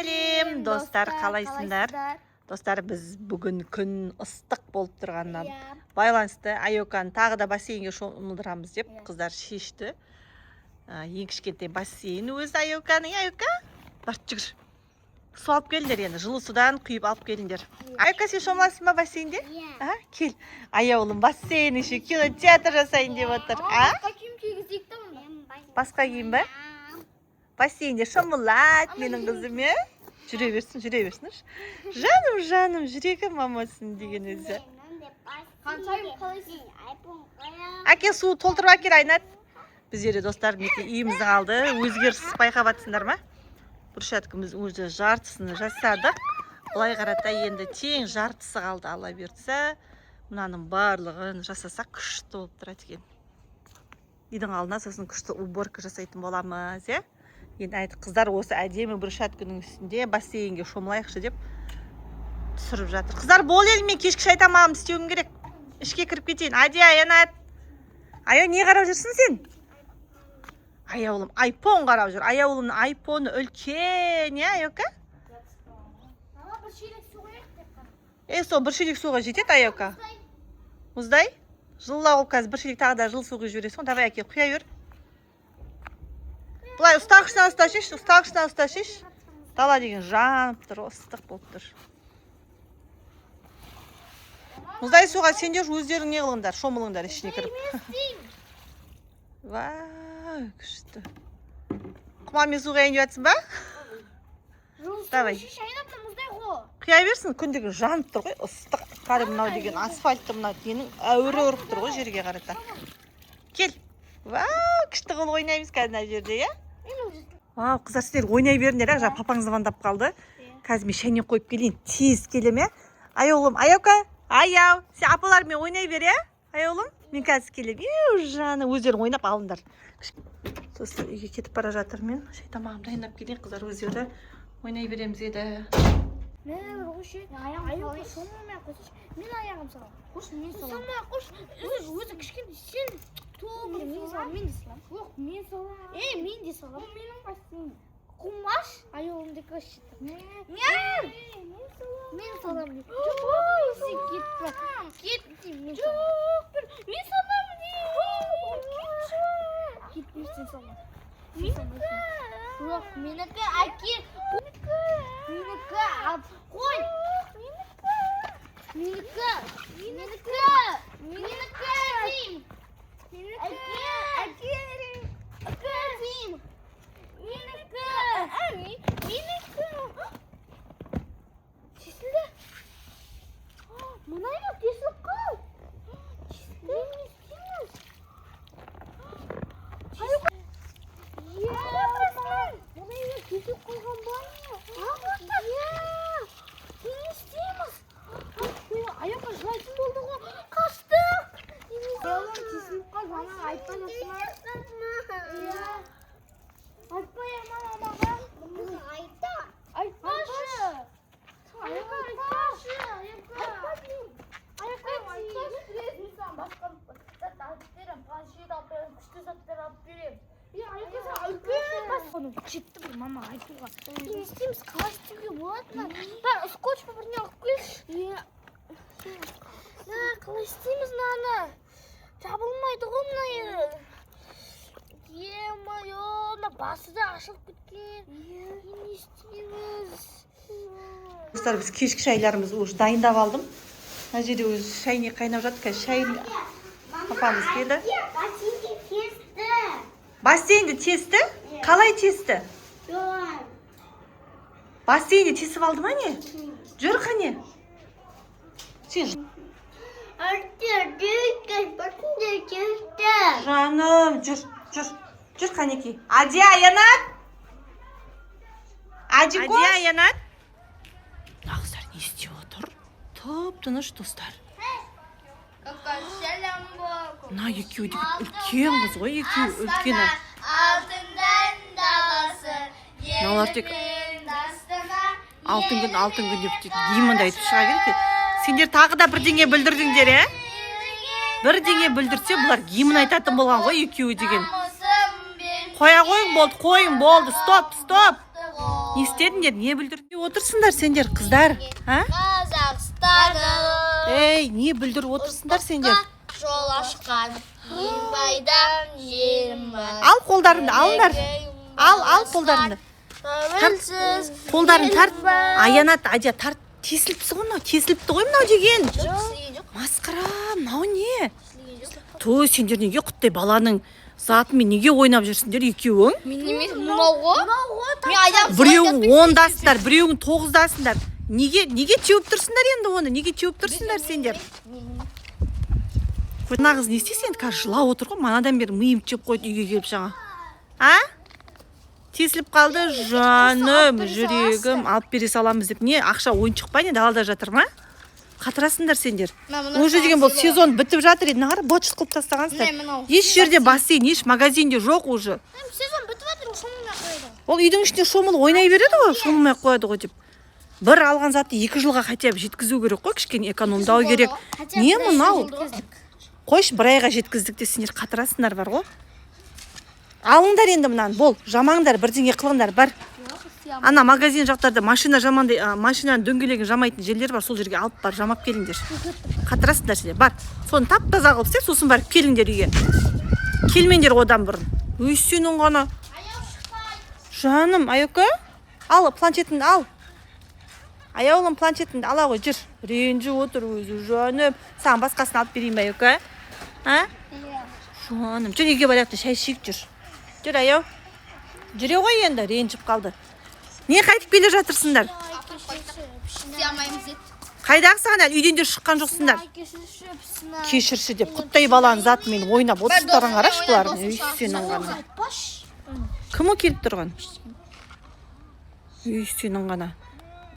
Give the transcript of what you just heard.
сәлем достар, қалайсыңдар? Достар, біз бүгін күн ыстық болып тұрғаннан байланысты Айоканы тағы да бассейнге шомылдырамыз деп қыздар шешті. Ең кішкентай бассейн өзі Айоканың. Айока, бар жүгір. Су алып келдер енді, жылы судан құйып алып келдіңдер. Айока, сен шомыласың ба бассейнде? Кел. Аяулым бассейн еще кинотеатр жасайын деп отыр. Басқа киім ба? Бассейнде шомылады менің қызым, жүре берсін. Жаным, жүрегі мамасын деген өзі. Әке, су толтырып әкел, Айнат. Біздері достар, үйіміздің алды. Өзгеріс байқап атсыңдар ма? Бұршаткіміз өзі жартысыны жасадық. Бұлай қарата енді тең жартысы қалды, Алла берді. Мұнаның барлығын жасасақ күшті болып тұрады екен. Үйдің алдына сосын күшті уборка жасайтын боламыз, Енді айты қыздар осы әдемі брусчатканың үстінде бассейнге шомылайықшы деп түсіріп жатыр. Қыздар, бол елмен кешкі шай тамағымды істеуім керек. Ішке кіріп кетейін. Ади, Аянат. Аяу, не қарап жүрсің сен? Аяулым айфон қарап жүр. Аяулымның айфоны үлкен, Айока? Сол бір шелек суға жетеді, Айока. Мұздай? Жылла ол қазір бір шелек тағы да жыл суға жібересің. Давай, әке, құя жүр. Бұлай ұстағышына ұста шеш. Дала деген жанып тұр, ыстық болып тұр. Мұздай суға сендер өздерің не қылыңдар, шомылыңдар ішіне кіріп. Вау, күшті. Құмамен суға еніп жатсың ба? Давай. Құя берсін, күндегі жанып тұр ғой, ыстық. Қары мынау деген асфальтты мынау денің әуірі ұрып тұр ғой жерге қарата. Кел. Вау, күшті қол ойнаймыз қазір жерде, Вау, қыздар, сіздер ойнай беріңдер, жаңа папаңыз звондап қалды. Қазір мен шайнек қойып келейін, тез келем, Аяулым, Айока, аяу, сен апалармен ойнай бер, Аяулым, мен қазір келем. Жаны, өздерің ойнап алыңдар. Сосын үйге кетіп бара жатыр мен. Шай тамағымды дайындап келейін, қыздар өздері ойнай береміз еді. Мен аяғым сала. Қош, мен сала. Қош, өзі кішкентай сен. Мен де салам. Жоқ, мен салам. Мен де салам. Бұл менің бассейн. Құмаш? Аяулымды көшті. Мен салам. Кетті. Мен салам. Кетті, сен салам. Жоқ, менікі әке. Менікі алып қой. Менікі дейм. Тесілді. Мұнайға тесіліп қал. Мен не істейміз? Мұнайға тесіліп қойған ба? Мен не істейміз? Аяққа жылайтын болды ғой. Қаштық. Аяулым тесіліп қал, жаңа айтпан атма. Айтпай амаға. Айтпашы. Аяққа айтпашы. Аяққа жетті бір мама айтуға. Не істейміз, қалай істеуге болады ма? Бар, скотч па біріне алып келші. Қалай істейміз наны? Жабылмайды ғой мұнайы. Е-майо, басы да ашылып кеткен. Не істейміз? Достар, біз кешкі шайларымыз уже дайындап алдым. Мына жерде өзі шайнек қайнап жатыр. Қазір шай папамыз келді. Бассейнді тесті? Қалай тесті? Бассейнді тесіп алды ма не? Жүр қане? Жаным, жүр қанеки. Ади, Аянат? Ади, Аянат? Нағыздар не істеп отыр? Тып-тыныш достар. На, екеуі деген үлкен қыз ғой, екеуі үлкен. Налар тек алтын күн деп гимнді айтып шыға керек. Сендер тағы да бірдеңе білдірдіңдер, Бірдеңе білдірсе, бұлар гимн айтатын болған ғой, екеуі деген. Қоя қойың болды, стоп. Не істедіңдер? Не бүлдіріп отырсыңдар сендер, қыздар? А? Қазақстаным. Ей, не бүлдіріп отырсыңдар сендер? Жол ашқан байдан жерім бар. Ал қолдарыңды, алыңдар. Ал қолдарыңды. Тәуелсіз Қолдарын тарт. Аянат, Адия тарт. Тесіліпсі ғой мынау, тесіліпті ғой мынау деген. Масқара, мынау не? Той, сендер неге құттай баланың затымен неге ойнап жүрсіңдер екеуің? Мен емес, мынау ғой. Мен айтамын. Біреуің 10-дасыңдар, біреуің 9-дасыңдар. Неге теуіп тұрсыңдар енді оны? Неге теуіп тұрсыңдар сендер? Мына қыз не істейсің енді қазір жылап отыр ғой, манадан бері миым жеп қойды үйге келіп жаңа. А? Тесіліп қалды, жаным, жүрегім, алып бере саламыз деп. Не, ақша ойыншық па не, далада жатыр ма? Қатырасыңдар сендер. Уже деген бұл сезон бітіп жатыр еді, нағар бочыс қылып тастағансыздар. Еш жерде бассейн, еш магазинде жоқ уже. Сезон бітіп жатыр, шомылмай қойды. Ол үйдің ішінде шомылып ойнай береді ғой, шомылмай қояды ғой деп. Бір алған затты 2 жылға хотя бы жеткізу керек қой, кішкене экономдау керек. Не мынау? Қойшы, бір айға жеткіздік де сендер қатырасыңдар бар ғой. Алыңдар енді мынаны, бол, жамаңдар, бірдеңе қылыңдар, бар. Ана магазин жақтарда машина жамандай, машинаның дөңгелегін жамайтын жерлер бар, сол жерге алып бар, жамап келіңдер. Қатырасыңдар сендер, бар. Соны тап-таза қылып істеп, сосын барып келіңдер үйге. Келмеңдер одан бұрын. Өй сенің ғана. Жаным, Аюка, ал планшетіңді ал. Аяулым планшетіңді ала ғой, жүр. Ренжіп отыр өзі, жаным. Саған басқасын алып берейін бе, Аюка? А? Жаным, жүр үйге барайық, шай ішейік, жүр. Жүр, Аяу. Жүре ғой енді, ренжіп қалды. Не қайтып келе жатырсыңдар? Қайдағы саған әлі үйден де шыққан жоқсыңдар? Кешірші деп, құттай баланың затымен ойнап отырыстарын қарашы бұлардың. Үй сенің ғана. Кім келіп тұрған? Үй сенің ғана.